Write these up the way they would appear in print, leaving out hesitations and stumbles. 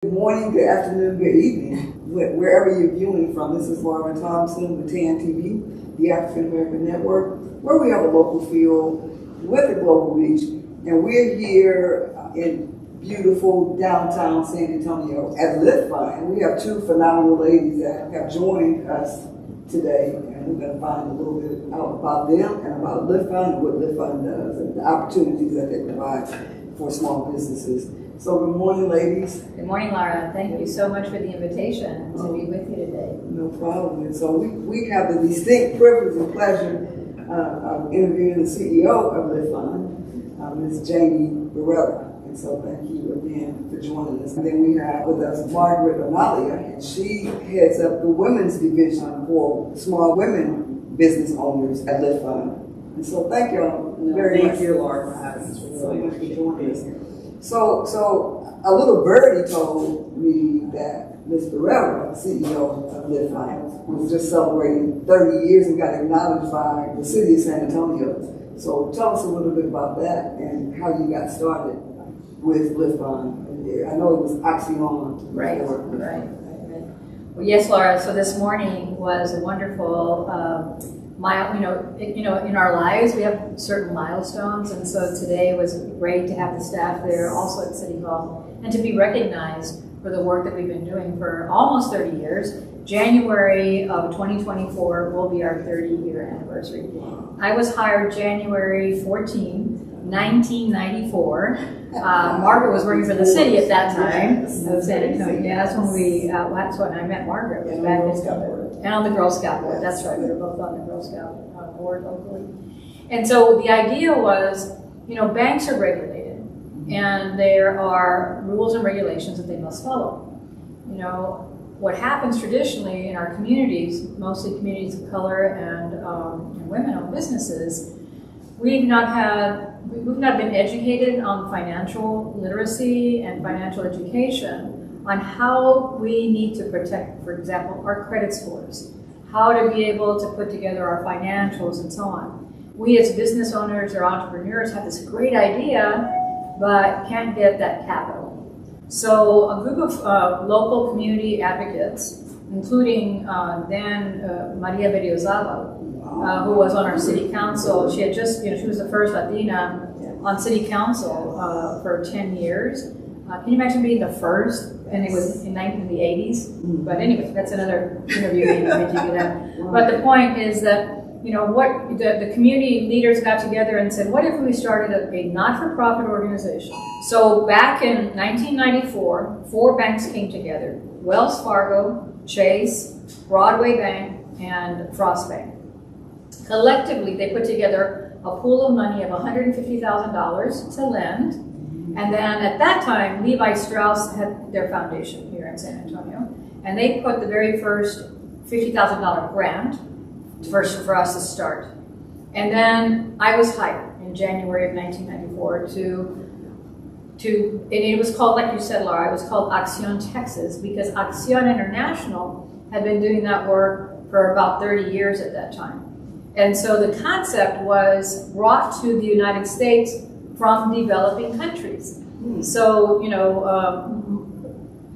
Good morning, good afternoon, good evening, wherever you're viewing from. This is Laura Thompson with TAN TV, the African American Network, where we have a local feel with a global reach. And we're here in beautiful downtown San Antonio at LiftFund. And we have two phenomenal ladies that have joined us today. And we're going to find a little bit out about them and about LiftFund and what LiftFund does and the opportunities that they provide for small businesses. So good morning, ladies. Good morning, Laura. Thank you so much for the invitation to be with you today. No problem. And so we have the distinct privilege and pleasure of interviewing the CEO of LiftFund, Ms. Jamie Barrera. And so thank you again for joining us. And then we have with us Margaret Amalia, and she heads up the women's division for small women business owners at LiftFund. And so thank y'all very much. Thank you, Laura, for having us. So much for joining us. So a little birdie told me that Ms. Barrera, CEO of LiftFund, was just celebrating 30 years and got acknowledged by the city of San Antonio. So tell us a little bit about that and how you got started with LiftFund. I know it was Axion. Right. Well, yes, Laura. So this morning was a wonderful in our lives we have certain milestones, and so today was great to have the staff there also at City Hall and to be recognized for the work that we've been doing for almost 30 years. January of 2024 will be our 30-year anniversary. I was hired January 14, 1994. Margaret was working for the city at that time of San Antonio. Yeah, that's when that's when I met Margaret. Was back and on the Girl Scout board. That's right. We were both on the Girl Scout board locally. And so the idea was, banks are regulated, and there are rules and regulations that they must follow. What happens traditionally in our communities, mostly communities of color and women-owned businesses, we've not been educated on financial literacy and financial education on how we need to protect, for example, our credit scores, how to be able to put together our financials and so on. We as business owners or entrepreneurs have this great idea, but can't get that capital. So a group of local community advocates, including then Maria Berriozábal, who was on our city council. She had just, she was the first Latina on city council for 10 years. Can you imagine being the first? And it was in the 80s. But anyway, that's another interview But the point is that, what the community leaders got together and said, what if we started a not-for-profit organization? So back in 1994, 4 banks came together: Wells Fargo, Chase, Broadway Bank, and Frost Bank. Collectively, they put together a pool of money of $150,000 to lend. And then at that time, Levi Strauss had their foundation here in San Antonio. And they put the very first $50,000 grant for us to start. And then I was hired in January of 1994 and it was called, like you said, Laura, it was called Axion Texas, because Axion International had been doing that work for about 30 years at that time. And so the concept was brought to the United States from developing countries. So,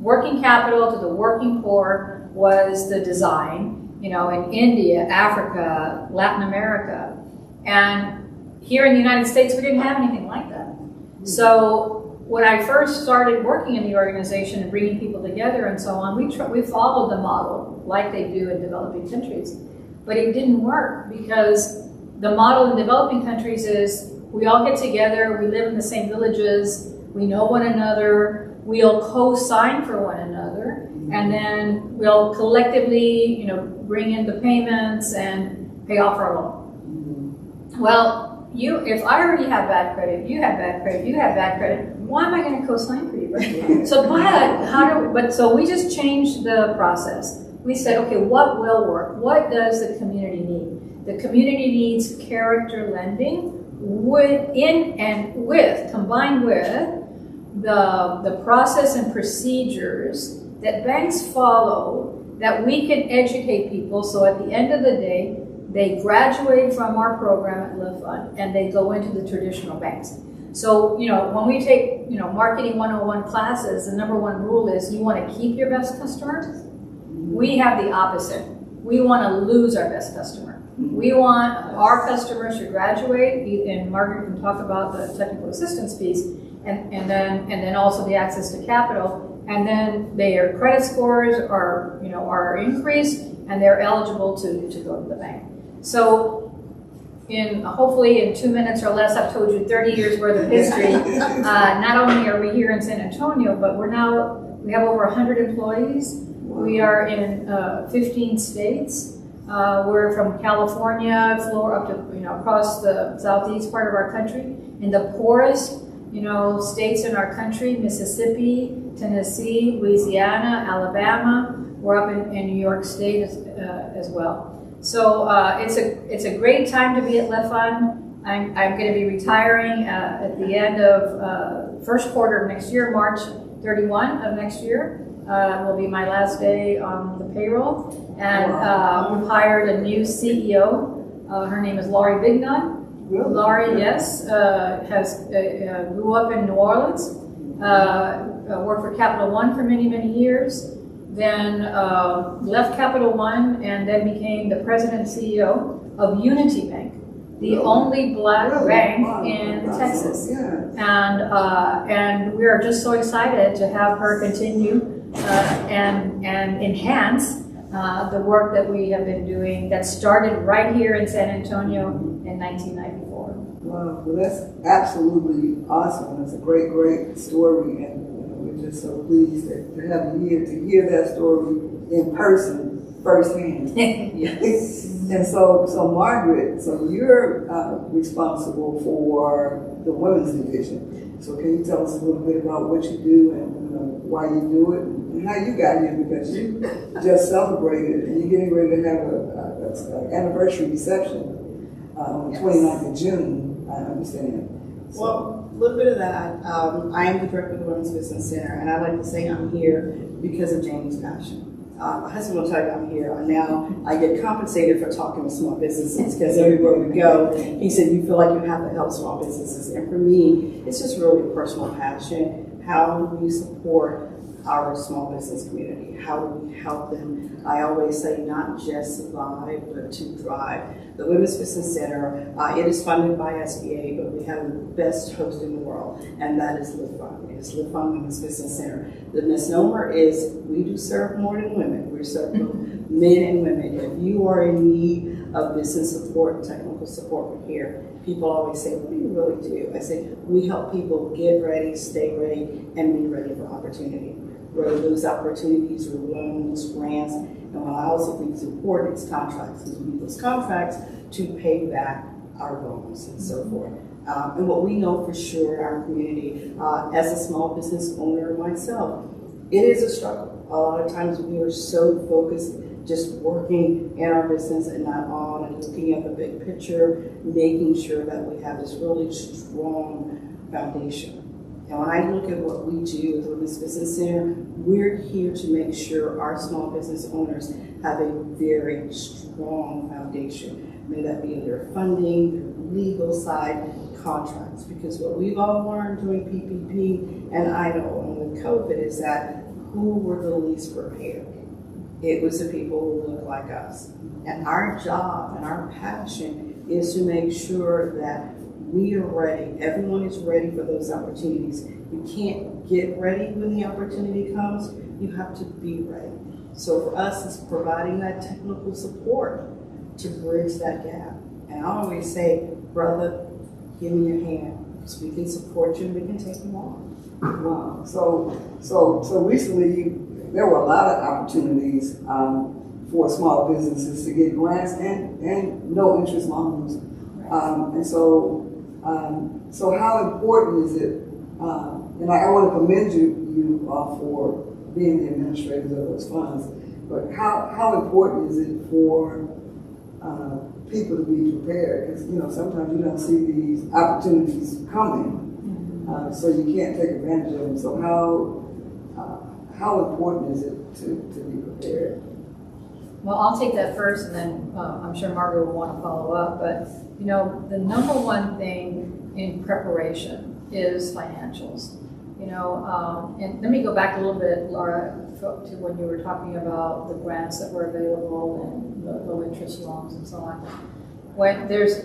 working capital to the working poor was the design, in India, Africa, Latin America. And here in the United States, we didn't have anything like that. So when I first started working in the organization and bringing people together and so on, we followed the model like they do in developing countries. But it didn't work, because the model in developing countries is we all get together, we live in the same villages, we know one another, we'll co-sign for one another, and then we'll collectively, bring in the payments and pay off our loan. Well, if I already have bad credit, you have bad credit, you have bad credit, why am I going to co-sign for you? Right? So we just changed the process. We said, okay, what will work? What does the community need? The community needs character lending combined with the process and procedures that banks follow, that we can educate people, so at the end of the day, they graduate from our program at LiftFund and they go into the traditional banks. So, when we take, marketing 101 classes, the number one rule is you want to keep your best customer. We have the opposite. We want to lose our best customer. We want our customers to graduate, and Margaret can talk about the technical assistance piece, and then also the access to capital, and then their credit scores are increased, and they're eligible to go to the bank. So hopefully in 2 minutes or less, I've told you 30 years worth of history. Not only are we here in San Antonio, but we have over 100 employees. We are in 15 states. We're from California, Florida, up to across the southeast part of our country. In the poorest states in our country: Mississippi, Tennessee, Louisiana, Alabama. We're up in New York State as well. So it's a great time to be at LiftFund. I'm going to be retiring at the end of first quarter of next year, March 31 of next year. Will be my last day on the payroll, and we've hired a new CEO. Her name is Laurie Bignon. Laurie, yes, grew up in New Orleans, worked for Capital One for many, many years, then left Capital One and then became the president and CEO of Unity Bank, the only black bank in Texas. And we are just so excited to have her continue and enhance the work that we have been doing that started right here in San Antonio in 1994. Wow, well that's absolutely awesome. It's a great, great story, and we're just so pleased to have you here to hear that story in person, firsthand. Yes. And so Margaret, so you're responsible for the women's division. So can you tell us a little bit about what you do and why you do it and how you got here? Because you just celebrated and you're getting ready to have an anniversary reception on the 29th of June, I understand. So. Well, a little bit of that. I am the director of the Women's Business Center, and I like to say I'm here because of Jamie's passion. My husband will tell you I'm here. Now I get compensated for talking to small businesses because everywhere we go, he said, you feel like you have to help small businesses. And for me, it's just really a personal passion. How do we support our small business community? How do we help them? I always say not just survive, but to thrive. The Women's Business Center, it is funded by SBA, but we have the best host in the world, and that is LiftFund. It is LiftFund Women's Business Center. The misnomer is we do serve more than women. We serve both men and women. If you are in need of business support, technical support, we're here. People always say, what do you really do? I say, we help people get ready, stay ready, and be ready for opportunity. Whether those opportunities are loans, grants, and what I also think is important is contracts, because we need those contracts to pay back our loans and so forth. And what we know for sure in our community, as a small business owner myself, it is a struggle. A lot of times we are so focused just working in our business and not on and looking at the big picture, making sure that we have this really strong foundation. And when I look at what we do with the Women's Business Center, we're here to make sure our small business owners have a very strong foundation. May that be in their funding, their legal side, contracts. Because what we've all learned doing PPP and IDO and with COVID is that who were the least prepared? It was the people who look like us. And our job and our passion is to make sure that we are ready. Everyone is ready for those opportunities. You can't get ready when the opportunity comes. You have to be ready. So for us, it's providing that technical support to bridge that gap. And I always say, brother, give me your hand, because we can support you and we can take you on. Wow. So recently there were a lot of opportunities for small businesses to get grants and no interest loans. So how important is it? And I want to commend you for being the administrators of those funds. But how important is it for people to be prepared? Because sometimes you don't see these opportunities coming, so you can't take advantage of them. So how important is it to be prepared? Well, I'll take that first, and then I'm sure Margaret will want to follow up. But the number one thing in preparation is financials. You know, and let me go back a little bit, Laura, to when you were talking about the grants that were available and the low interest loans and so on. When there's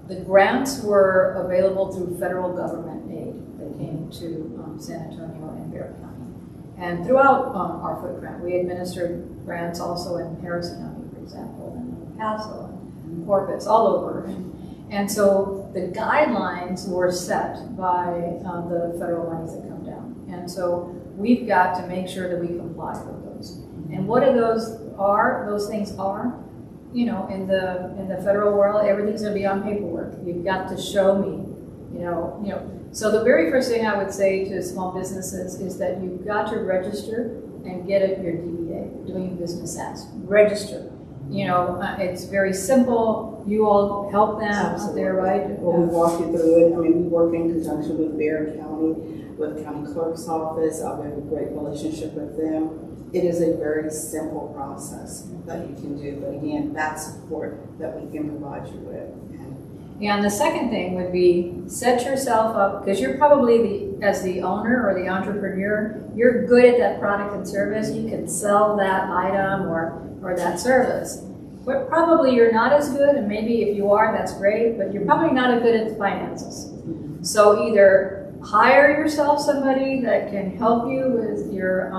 the grants were available through federal government aid that came to San Antonio and Bexar County. And throughout our footprint, we administered grants also in Harrison County, for example, and El Paso, and Corpus, all over. And so the guidelines were set by the federal monies that come down. And so we've got to make sure that we comply with those. And what those things are, you know, in the federal world, everything's going to be on paperwork. You've got to show me, you know. So the very first thing I would say to small businesses is that you've got to register and get your DBA, doing business as. Register. You know, it's very simple. You all help them out there, right? Well, we walk you through it. I mean, we work in conjunction with Bexar County, with the county clerk's office. We have a great relationship with them. It is a very simple process that you can do. But again, that's support that we can provide you with. Yeah, and the second thing would be set yourself up, because you're probably as the owner or the entrepreneur, you're good at that product and service. You can sell that item or that service. But probably you're not as good, and maybe if you are, that's great, but you're probably not as good at the finances. So either hire yourself somebody that can help you with your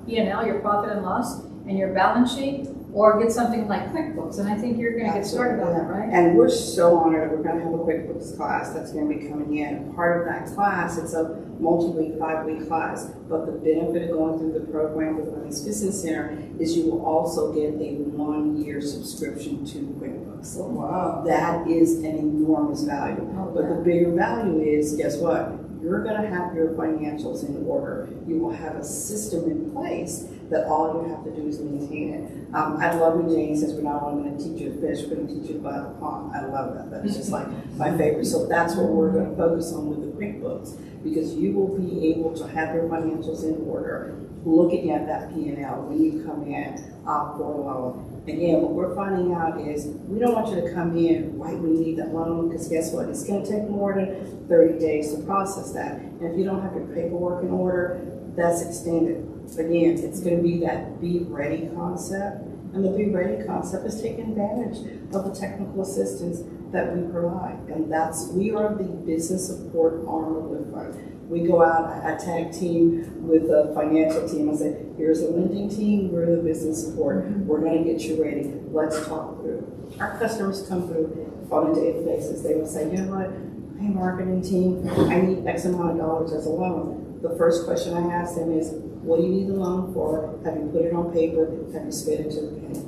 P&L, your profit and loss, and your balance sheet, or get something like QuickBooks. And I think you're going to get started on that, right? And we're so honored that we're going to have a QuickBooks class that's going to be coming in. Part of that class, it's a multi-week, 5-week class. But the benefit of going through the program with the Women's Business Center is you will also get a 1-year subscription to QuickBooks. Oh, wow. That is an enormous value. But the bigger value is, guess what? You're going to have your financials in order. You will have a system in place that all you have to do is maintain it. I love when Jane says we're not only going to teach you to fish, we're going to teach you to buy the pond. I love that. That's just like my favorite. So that's what we're going to focus on with the QuickBooks, because you will be able to have your financials in order, looking at that P&L when you come in for a loan. Again, what we're finding out is we don't want you to come in right when you need that loan, because guess what? It's going to take more than 30 days to process that. And if you don't have your paperwork in order, that's extended. Again, it's going to be that be ready concept. And the be ready concept is taking advantage of the technical assistance that we provide. And we are the business support arm of LiftFund. We go out, I tag team with the financial team. I say, here's the lending team, we're the business support. We're going to get you ready. Let's talk through. Our customers come through on a daily basis. They will say, you know what, hey, marketing team, I need X amount of dollars as a loan. The first question I ask them is, what do you need the loan for? Have you put it on paper? Have you spent it to the penny?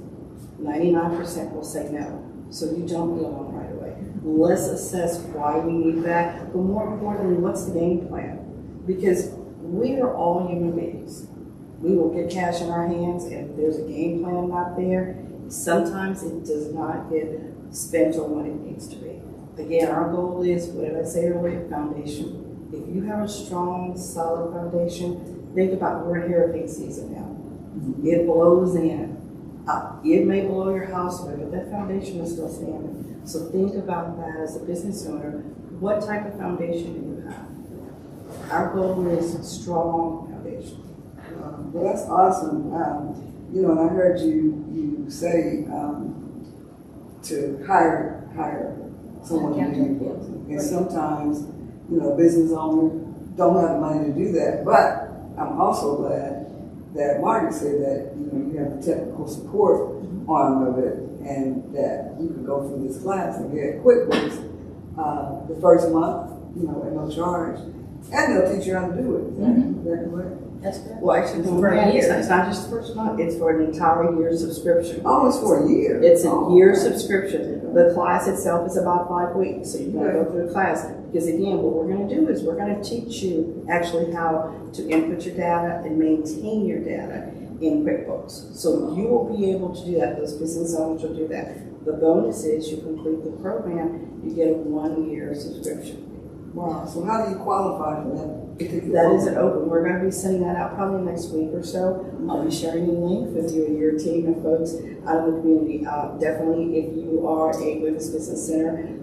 99% will say no. So you don't need a loan right away. Let's assess why we need that, but more importantly, what's the game plan? Because we are all human beings. We will get cash in our hands, and if there's a game plan out there, sometimes it does not get spent on what it needs to be. Again, our goal is, what did I say earlier, foundation. If you have a strong, solid foundation, think about we're in hurricane season now. It blows in. It may blow your house away, but that foundation is still standing. So think about that as a business owner. What type of foundation do you have? Our goal is strong foundation. Well, that's awesome. You know, and I heard you say to hire someone to do your books. And sometimes, you know, business owners don't have the money to do that. But I'm also glad that Marty said that, you know, you have the technical support arm of it, and that you can go through this class and get QuickBooks the first month, you know, at no charge, and they'll teach you how to do it. Is that correct? That's good. Well, actually, for a year. It's not just the first month. It's for an entire year subscription. Oh, it's for a year. It's a year subscription. The class itself is about 5 weeks, so you can go through the class. Because again, what we're going to do is we're going to teach you actually how to input your data and maintain your data in QuickBooks. So you will be able to do that. Those business owners will do that. The bonus is you complete the program, you get a 1-year subscription. Wow. So how do you qualify for that That isn't open. We're going to be sending that out probably next week or so. I'll be sharing the link with you and your team of folks out of the community. Definitely, if you are a Women's Business Center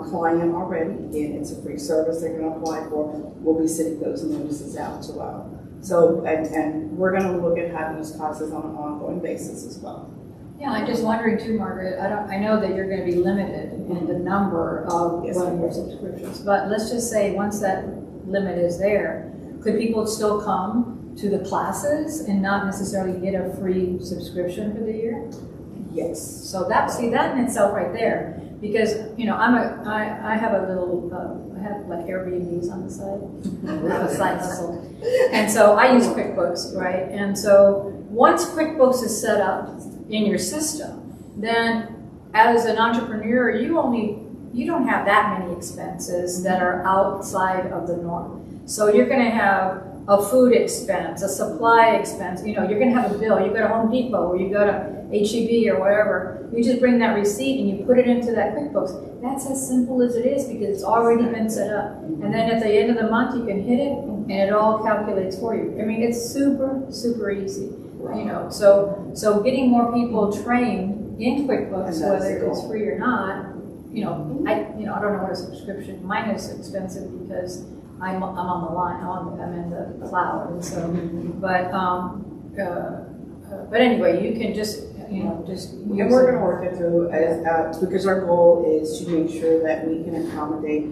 client already, again, it's a free service they're going to apply for. We'll be sending those notices out as well. So, and we're going to look at having those classes on an ongoing basis as well. Yeah, I'm just wondering too, Margaret, I know that you're going to be limited in the number of one-year subscriptions, but let's just say once that limit is there, could people still come to the classes and not necessarily get a free subscription for the year? Yes. So that in itself right there, because I have a little I have like Airbnbs on the side, I have a side hustle, and so I use QuickBooks, right? And so once QuickBooks is set up in your system, then as an entrepreneur, you don't have that many expenses that are outside of the norm. So you're going to have a food expense, a supply expense. You're going to have a bill. You go to Home Depot or you go to HEB or whatever. You just bring that receipt and you put it into that QuickBooks. That's as simple as it is because it's already been set up. And then at the end of the month, you can hit it and it all calculates for you. I mean, it's super, super easy. So getting more people trained in QuickBooks, whether it's free or not. I don't know what a subscription. Mine is expensive because I'm on the line. I'm in the cloud, and so. But anyway, you can just. And we're going to work it through because our goal is to make sure that we can accommodate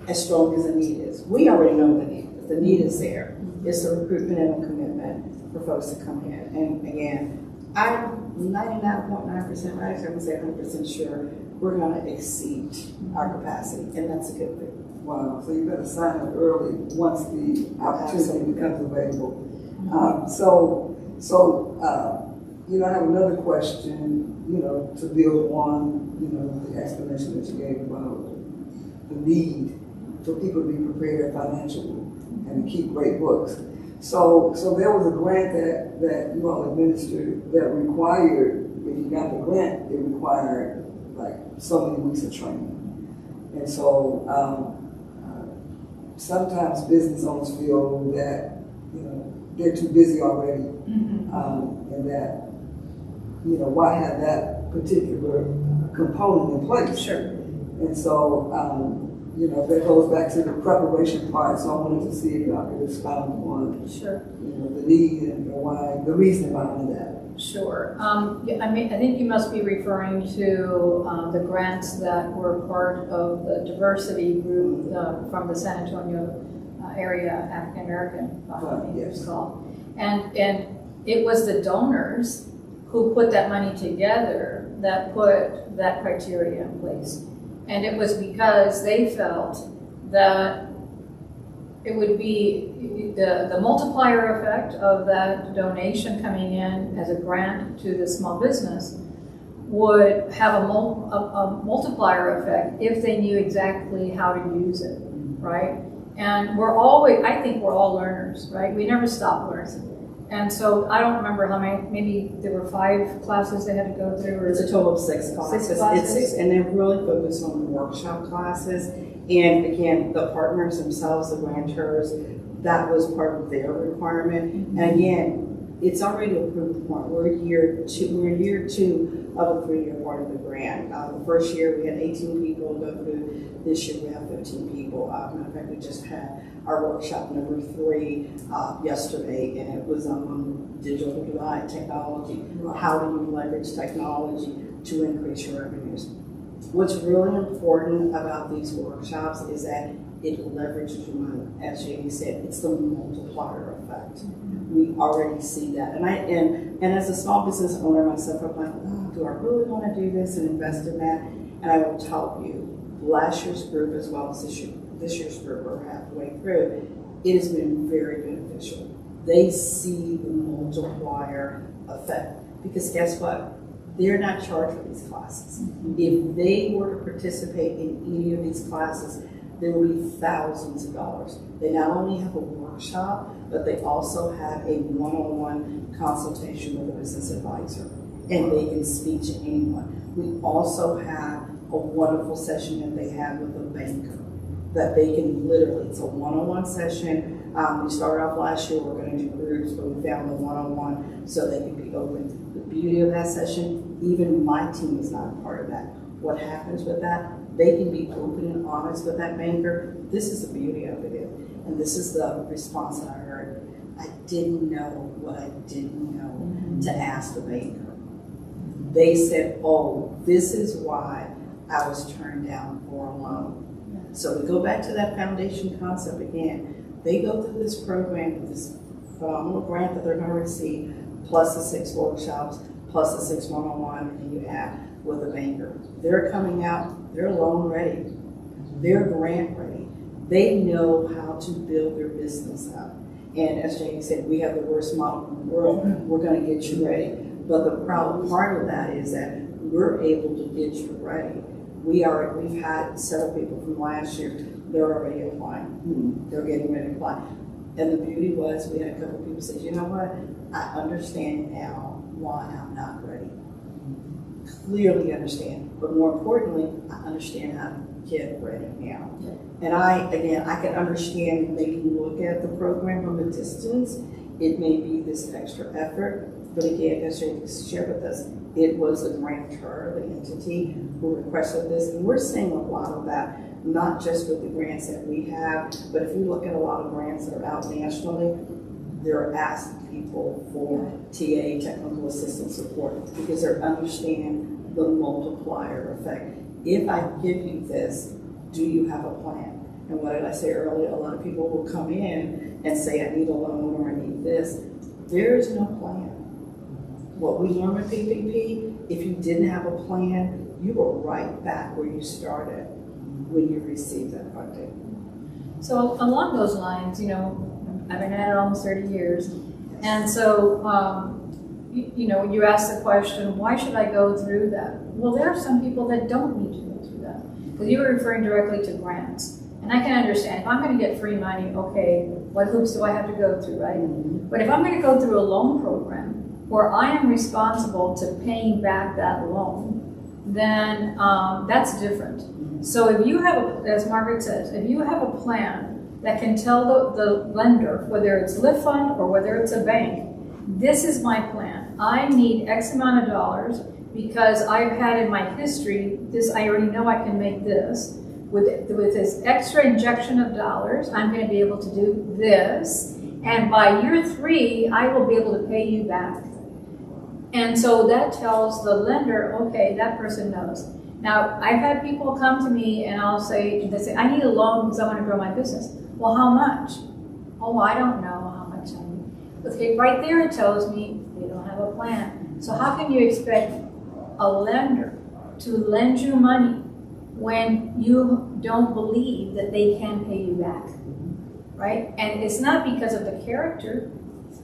as strong as the need is. We already know the need. The need is there. It's the recruitment and the commitment for folks to come in. And again, I'm 99.9% right. I would say 100% sure we're going to exceed our capacity, and that's a good thing. Wow. So you better sign up early once the opportunity becomes available. I have another question, to build on, the explanation that you gave about the need for people to be prepared financially and to keep great books. So there was a grant that you all administered that required, if you got the grant, it required like so many weeks of training. And so sometimes business owners feel that, they're too busy already, and that, why have that particular component in place? Sure. And so, that goes back to the preparation part. So I wanted to see if y'all could expound on, the need and why, the reason behind that. Sure. I think you must be referring to the grants that were part of the diversity group from the San Antonio area, African American, I think it was called. And it was the donors who put that money together that put that criteria in place. And it was because they felt that it would be the multiplier effect of that donation coming in as a grant to the small business would have a multiplier effect if they knew exactly how to use it, right? And I think we're all learners, right? We never stop learning. And so I don't remember how many, maybe there were 5 classes they had to go through. Or it's a total of 6 classes. It's 6, and they're really focused on the workshop classes. And again, the partners themselves, the grantors, that was part of their requirement. And again, it's already a proof point. We're year 2 of a 3-year part of the grant. The first year we had 18 people go through. This year we have 15 people. Matter of fact, we just had our workshop number 3 yesterday, and it was on digital divide technology. How do you leverage technology to increase your revenues? What's really important about these workshops is that it leverages your money. As Jamie said, it's the multiplier effect. We already see that. And as a small business owner myself, I'm like, do I really want to do this and invest in that? And I will tell you, last year's group as well as this year's group, we're halfway through, it has been very beneficial. They see the multiplier effect. Because guess what? They're not charged for these classes. If they were to participate in any of these classes, there will be thousands of dollars. They not only have a workshop, but they also have a one-on-one consultation with a business advisor, and they can speak to anyone. We also have a wonderful session that they have with a banker that they can literally, it's a one-on-one session. We started off last year, we're going to do groups, but we found the one-on-one so they can be open. The beauty of that session, even my team is not a part of that. What happens with that? They can be open and honest with that banker. This is the beauty of it. And this is the response that I heard. I didn't know what I didn't know to ask the banker. They said, oh, this is why I was turned down for a loan. So we go back to that foundation concept again. They go through this program with this phenomenal grant that they're going to receive, plus the 6 workshops, plus the 6 one-on-one, and you add with a banker. They're coming out, they're loan ready, they're grant ready. They know how to build their business up. And as Jamie said, we have the worst model in the world. We're going to get you ready. But the problem part of that is that we're able to get you ready. We've had several people from last year, they're already applying. They're getting ready to apply. And the beauty was, we had a couple of people say, you know what, I understand now why I'm not ready. Clearly understand, but more importantly, I understand how to get ready now. And I can understand maybe look at the program from a distance. It may be this extra effort, but again, as Jamie shared with us, it was the grantor, the entity who requested this, and we're seeing a lot of that, not just with the grants that we have, but if you look at a lot of grants that are out nationally, they're asking people for TA, technical assistance support, because they're understanding the multiplier effect. If I give you this, do you have a plan? And what did I say earlier? A lot of people will come in and say, I need a loan or I need this. There is no plan. What we learned with PPP, if you didn't have a plan, you were right back where you started when you received that funding. So along those lines, you know, I've been at it almost 30 years. And so, you know, you ask the question, why should I go through that? Well, there are some people that don't need to go through that. Because you were referring directly to grants. And I can understand, if I'm going to get free money, okay, what hoops do I have to go through, right? But if I'm going to go through a loan program where I am responsible to paying back that loan, then that's different. So if you have, as Margaret says, if you have a plan that can tell the lender, whether it's LiftFund or whether it's a bank, this is my plan. I need X amount of dollars because I've had in my history, this, I already know I can make this. With this extra injection of dollars, I'm going to be able to do this. And by year 3, I will be able to pay you back. And so that tells the lender, okay, that person knows. Now, I've had people come to me and they say, I need a loan because I want to grow my business. Well, how much? Oh, I don't know how much I need. Okay, right there it tells me they don't have a plan. So how can you expect a lender to lend you money when you don't believe that they can pay you back, right? And it's not because of the character.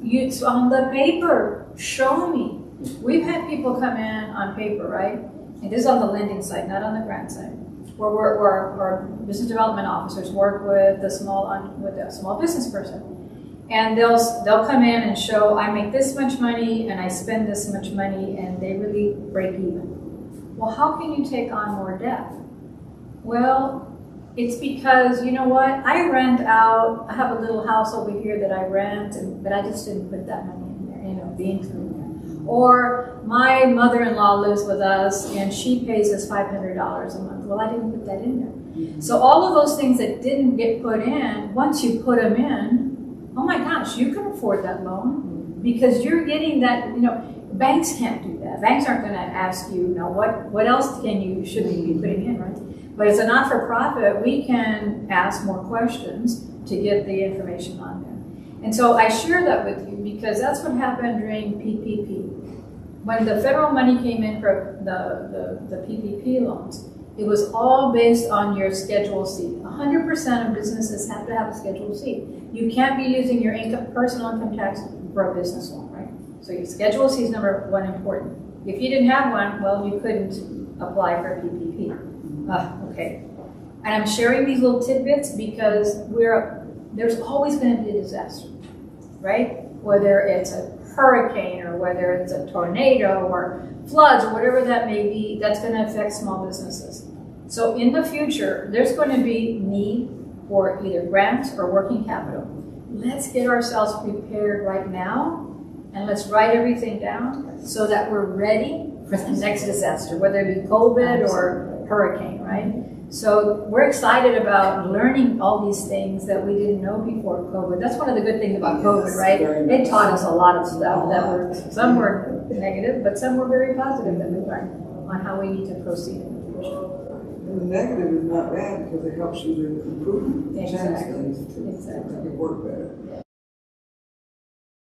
It's on the paper. Show me. We've had people come in on paper, right? And this is on the lending side, not on the grant side, where our business development officers work with a small business person, and they'll come in and show, I make this much money and I spend this much money, and they really break even. Well, how can you take on more debt? Well, it's because, you know what, I rent out, I have a little house over here that I rent, but I just didn't put that money in there, you know, the income in there. Or my mother-in-law lives with us and she pays us $500 a month. Well, I didn't put that in there. So all of those things that didn't get put in, once you put them in, oh my gosh, you can afford that loan because you're getting that, you know, banks can't do that. Banks aren't going to ask you, you know, what else should we be putting in, right? But as a not-for-profit, we can ask more questions to get the information on there. And so I share that with you because that's what happened during PPP. When the federal money came in for the PPP loans, it was all based on your Schedule C. 100% of businesses have to have a Schedule C. You can't be using your personal income tax for a business loan, right? So your Schedule C is number one important. If you didn't have one, well, you couldn't apply for PPP. Okay. And I'm sharing these little tidbits because there's always going to be a disaster, right? Whether it's a hurricane or whether it's a tornado or floods or whatever that may be, that's going to affect small businesses. So in the future, there's going to be need for either grants or working capital. Let's get ourselves prepared right now, and let's write everything down so that we're ready for the next disaster, whether it be COVID or hurricane, right? So we're excited about learning all these things that we didn't know before COVID. That's one of the good things about COVID, right? It taught us a lot of stuff that were, some were negative, but some were very positive that we learned on how we need to proceed in the future. And the negative is not bad because it helps you to improve, change things, to make it work better.